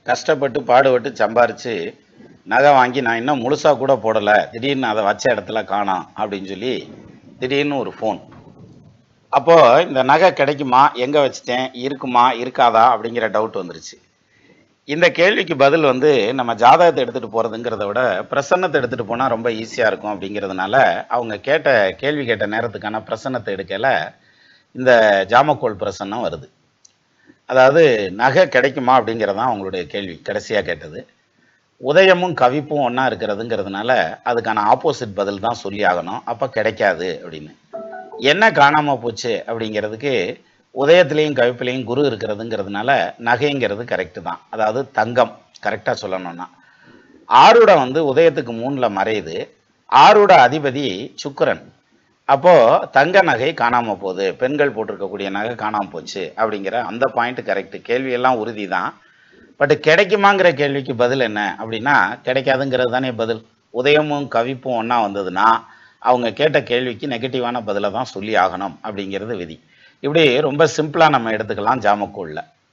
கஷ்டப்பட்டு பாடுபட்டு சம்பாரிச்சு நகை வாங்கி நான் இன்னும் முழுசா கூட போடலை, திடீர்னு அதை வச்ச இடத்துல காணோம் அப்படின்னு சொல்லி திடீர்னு ஒரு ஃபோன். அப்போ இந்த நகை கிடைக்குமா, எங்க வச்சுட்டேன், இருக்குமா இருக்காதா அப்படிங்கிற டவுட் வந்துருச்சு. இந்த கேள்விக்கு பதில் வந்து நம்ம ஜாதகத்தை எடுத்துட்டு போறதுங்கிறத விட பிரசன்னத்தை எடுத்துட்டு போனா ரொம்ப ஈஸியா இருக்கும் அப்படிங்கிறதுனால அவங்க கேள்வி கேட்ட நேரத்துக்கான பிரசன்னத்தை எடுக்கல இந்த ஜாமக்கோல் பிரசன்னம் வருது. அதாவது நகை கிடைக்குமா அப்படிங்கிறதான் அவங்களுடைய கேள்வி கடைசியா கேட்டது. உதயமும் கவிப்பும் ஒன்றா இருக்கிறதுங்கிறதுனால அதுக்கான ஆப்போசிட் பதில் தான் சொல்லி ஆகணும். அப்போ கிடைக்காது அப்படின்னு. என்ன காணாமல் போச்சு அப்படிங்கிறதுக்கு உதயத்திலையும் கவிப்பிலையும் குரு இருக்கிறதுங்கிறதுனால நகைங்கிறது கரெக்டு தான். அதாவது தங்கம் கரெக்டாக சொல்லணும்னா. ஆருட வந்து உதயத்துக்கு 3ல் மறையுது. ஆருட அதிபதி சுக்கிரன். அப்போது தங்க நகை காணாமல் போகுது, பெண்கள் போட்டிருக்கக்கூடிய நகை காணாமல் போச்சு அப்படிங்கிற அந்த பாயிண்ட் கரெக்டு. கேள்வியெல்லாம் உறுதி தான். பட் கிடைக்குமாங்கிற கேள்விக்கு பதில் என்ன அப்படின்னா கிடைக்காதுங்கிறது தானே பதில். உதயமும் கவிப்பும் ஒன்றா வந்ததுன்னா அவங்க கேட்ட கேள்விக்கு நெகட்டிவான பதிலை தான் சொல்லி ஆகணும் அப்படிங்கிறது விதி. இப்படி ரொம்ப சிம்பிளாக நம்ம எடுத்துக்கலாம் ஜாமக்கோல்ல.